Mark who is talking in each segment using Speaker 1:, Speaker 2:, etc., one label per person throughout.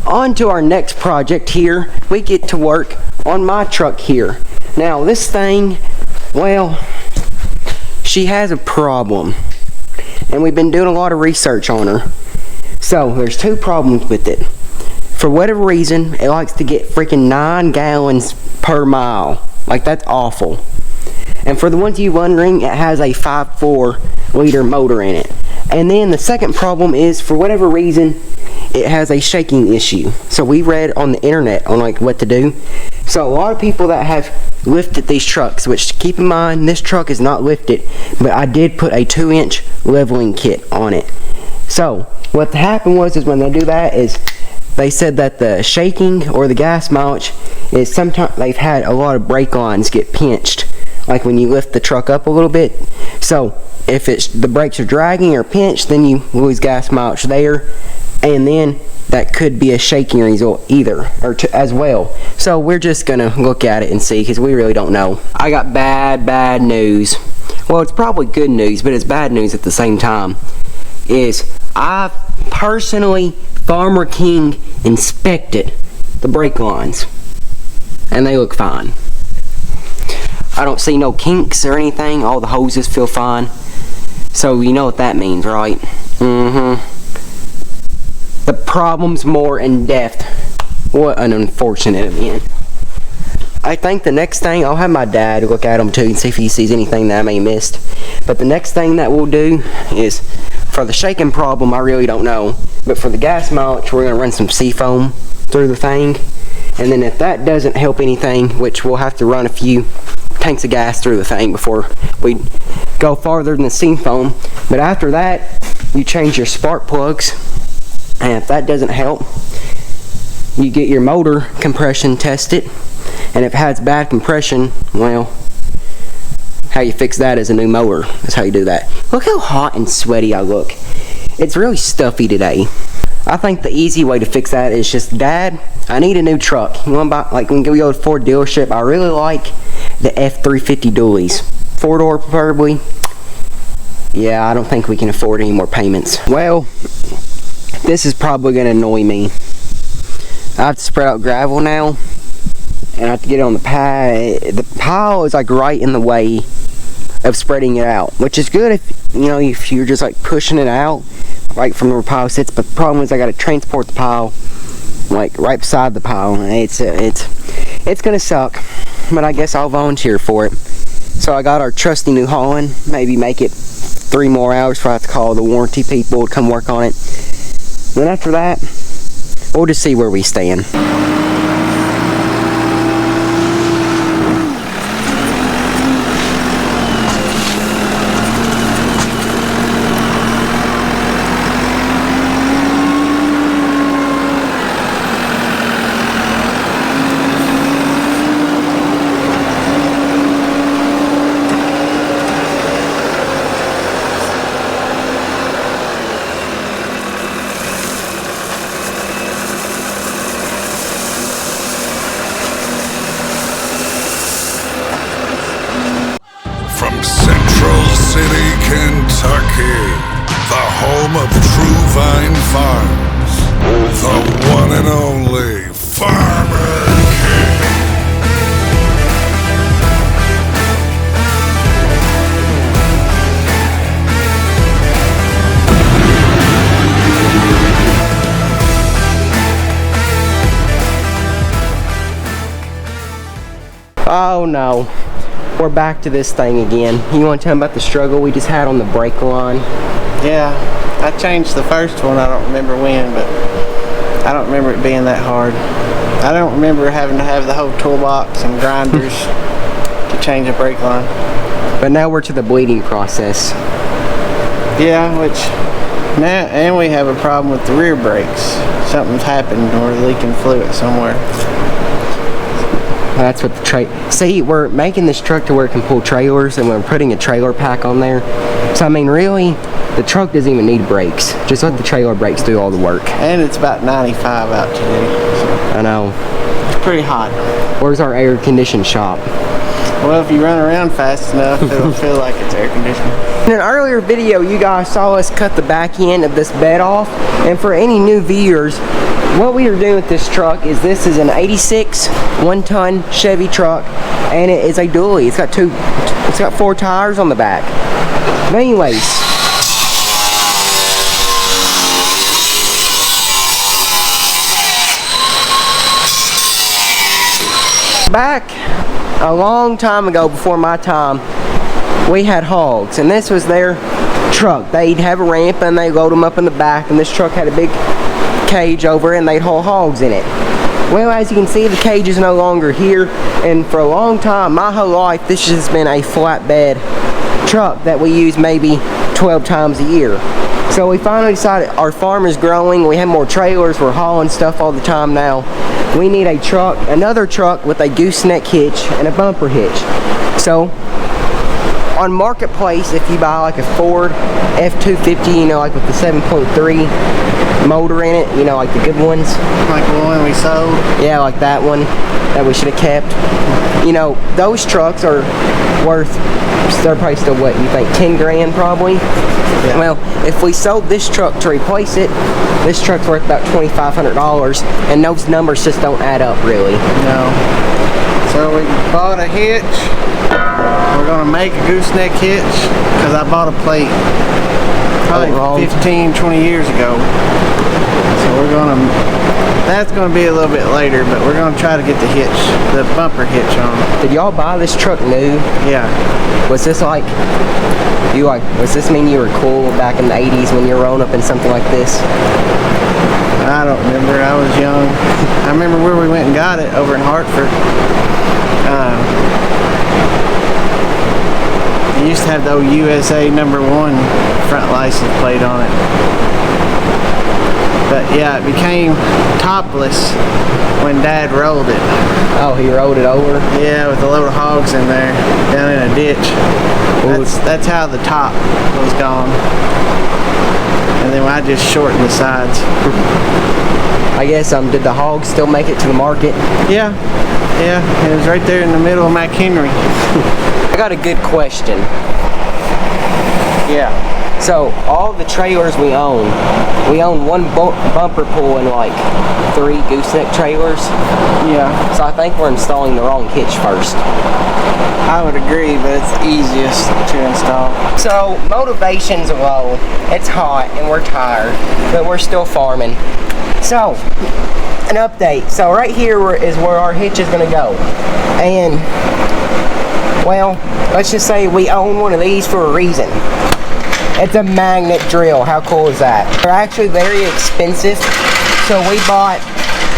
Speaker 1: on to our next project here. We get to work on my truck here. Now this thing, well, she has a problem, and we've been doing a lot of research on her. So there's two problems with it. For whatever reason, it likes to get freaking 9 gallons per mile. Like, that's awful. And for the ones of you wondering, it has a 5.4 liter motor in it. And then the second problem is, for whatever reason, it has a shaking issue. So we read on the internet on like what to do. So a lot of people that have lifted these trucks, which keep in mind this truck is not lifted, but I did put a 2-inch leveling kit on it. So what happened was when they do that is they said that the shaking or the gas mileage is sometimes they've had a lot of brake lines get pinched, like when you lift the truck up a little bit. So if it's the brakes are dragging or pinched, then you lose gas mileage there, and then that could be a shaking result either, or as well. So we're just gonna look at it and see, because we really don't know. I got bad news. Well, it's probably good news, but it's bad news at the same time. Is I personally, Farmer King, inspected the brake lines, and they look fine. I don't see no kinks or anything. All the hoses feel fine. So you know what that means, right? The problem's more in depth. What an unfortunate event. I think the next thing, I'll have my dad look at them too and see if he sees anything that I may have missed. But the next thing that we'll do is, for the shaking problem, I really don't know. But for the gas mileage, we're going to run some seafoam through the thing. And then if that doesn't help anything, which we'll have to run a few tanks of gas through the thing before we go farther than the seafoam. But after that, you change your spark plugs. And if that doesn't help, you get your motor compression tested. And if it has bad compression, well, how you fix that is a new motor. That's how you do that. Look how hot and sweaty I look. It's really stuffy today. I think the easy way to fix that is just, Dad, I need a new truck. You want to buy, like when we go to Ford dealership, I really like the F-350 dualies. 4-door preferably. Yeah, I don't think we can afford any more payments. Well, this is probably going to annoy me. I have to spread out gravel now, and I have to get it on the pad. The pile is like right in the way of spreading it out, which is good if, you know, if you're just like pushing it out right from where the pile sits. But the problem is I got to transport the pile like right beside the pile. It's gonna suck, but I guess I'll volunteer for it. So I got our trusty New Holland. Maybe make it 3 more hours before I have to call the warranty people to come work on it. Then after that, we'll just see where we stand.
Speaker 2: From Central City, Kentucky, the home of True Vine Farms, the one and only Farmer King.
Speaker 1: Oh no. We're back to this thing again. You want to tell me about the struggle we just had on the brake line?
Speaker 3: Yeah, I changed the first one. I don't remember when, but I don't remember it being that hard. I don't remember having to have the whole toolbox and grinders to change a brake line.
Speaker 1: But now we're to the bleeding process.
Speaker 3: Yeah, which now, and we have a problem with the rear brakes. Something's happened, or leaking fluid somewhere.
Speaker 1: That's what the see, we're making this truck to where it can pull trailers, and we're putting a trailer pack on there. So I mean, really, the truck doesn't even need brakes. Just let the trailer brakes do all the work.
Speaker 3: And it's about 95 out today. So
Speaker 1: I know.
Speaker 3: it's pretty hot.
Speaker 1: Where's our air conditioned shop?
Speaker 3: Well, if you run around fast enough, it'll feel like it's air conditioned.
Speaker 1: In an earlier video, you guys saw us cut the back end of this bed off, and for any new viewers, what we are doing with this truck is this is an 86 1-ton Chevy truck, and it is a dually. It's got 4 tires on the back. But anyways, back a long time ago, before my time, we had hogs, and this was their truck. They'd have a ramp and they'd load them up in the back, and this truck had a big cage over it, and they'd haul hogs in it. Well, as you can see, the cage is no longer here, and for a long time, my whole life, this has been a flatbed truck that we use maybe 12 times a year. So we finally decided our farm is growing, we have more trailers, we're hauling stuff all the time now. We need a truck, another truck with a gooseneck hitch and a bumper hitch. So on Marketplace, if you buy like a Ford F-250, you know, like with the 7.3 motor in it, you know, like the good ones.
Speaker 3: Like the one we sold?
Speaker 1: Yeah, like that one that we should have kept. You know, those trucks are worth, they're probably still, what, you think, 10 grand probably? Yeah. Well, if we sold this truck to replace it, this truck's worth about $2,500, and those numbers just don't add up really. No.
Speaker 3: So we bought a hitch. We're gonna make a gooseneck hitch because I bought a plate probably 15, 20 years ago. So that's gonna be a little bit later, but we're gonna try to get the hitch, the bumper hitch on.
Speaker 1: Did y'all buy this truck new?
Speaker 3: Yeah.
Speaker 1: Was this does this mean you were cool back in the 80s when you were rolling up in something like this?
Speaker 3: I don't remember, I was young. I remember where we went and got it, over in Hartford. It used to have the old USA #1 front license plate on it. But yeah, it became topless when Dad rolled it.
Speaker 1: Oh, he rolled it over?
Speaker 3: Yeah, with a load of hogs in there, down in a ditch. That's how the top was gone. And then I just shortened the sides.
Speaker 1: I guess, did the hogs still make it to the market?
Speaker 3: Yeah, it was right there in the middle of McHenry.
Speaker 1: I got a good question.
Speaker 3: Yeah.
Speaker 1: So, all the trailers we own one bumper pull and like 3 gooseneck trailers.
Speaker 3: Yeah.
Speaker 1: So I think we're installing the wrong hitch first.
Speaker 3: I would agree, but it's easiest to install.
Speaker 1: So, motivation's low, it's hot, and we're tired, but we're still farming. So, an update. So right here is where our hitch is gonna go. And, well, let's just say we own one of these for a reason. It's a magnet drill. How cool is that? They're actually very expensive, so we bought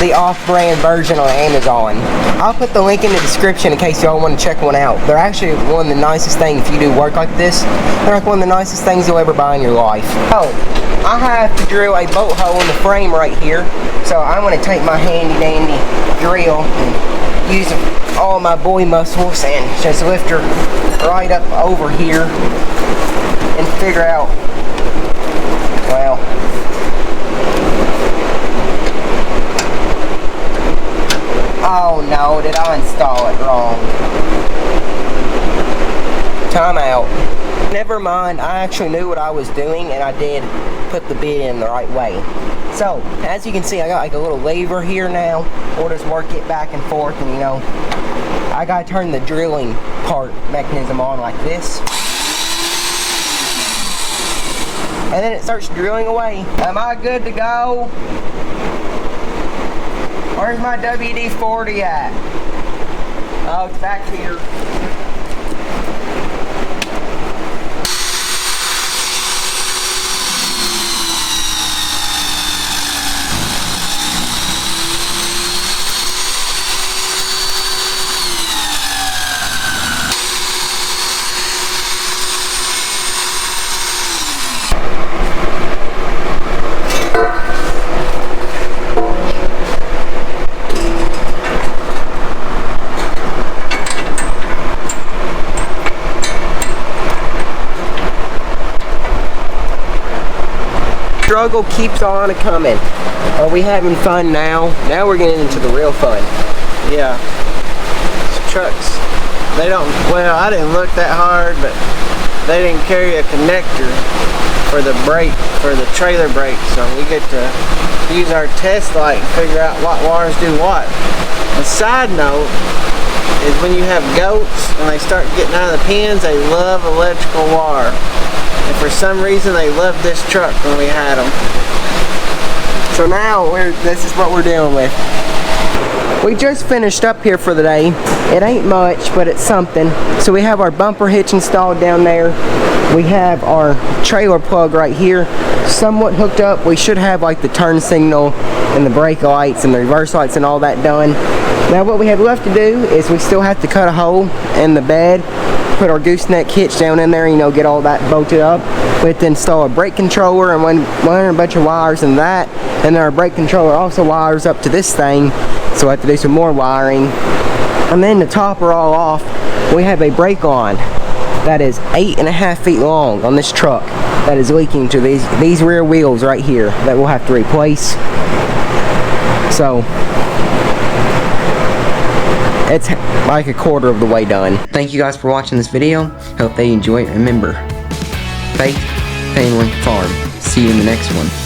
Speaker 1: the off-brand version on Amazon. I'll put the link in the description in case y'all want to check one out. They're actually one of the nicest things if you do work like this. They're like one of the nicest things you'll ever buy in your life. Oh, I have to drill a bolt hole in the frame right here, so I'm going to take my handy-dandy drill and use all my boy muscles and just lift her right up over here and figure out, well, oh no, did I install it wrong? Time out. Never mind, I actually knew what I was doing, and I did put the bit in the right way. So, as you can see, I got like a little lever here now. We'll just work it back and forth, and you know, I gotta turn the drilling part mechanism on like this. And then it starts drilling away. Am I good to go? Where's my WD-40 at? Oh, it's back here. Struggle keeps on coming. Are we having fun now? Now we're getting into the real fun.
Speaker 3: Yeah. Trucks, they don't, well, I didn't look that hard, but they didn't carry a connector for the brake, for the trailer brake, so we get to use our test light and figure out what wires do what. A side note is when you have goats and they start getting out of the pens, they love electrical wire. And for some reason they loved this truck when we had them.
Speaker 1: So now this is what we're dealing with. We just finished up here for the day. It ain't much, but it's something. So we have our bumper hitch installed down there. We have our trailer plug right here, somewhat hooked up. We should have like the turn signal and the brake lights and the reverse lights and all that done. Now what we have left to do is we still have to cut a hole in the bed, put our gooseneck hitch down in there, you know, get all that bolted up. We have to install a brake controller and run a bunch of wires in that. And then our brake controller also wires up to this thing, so I have to do some more wiring. And then to top her all off, we have a brake on that is 8.5 feet long on this truck that is leaking to these rear wheels right here that we'll have to replace. So it's like a quarter of the way done. Thank you guys for watching this video. Hope they enjoy it. Remember, faith, family, farm. See you in the next one.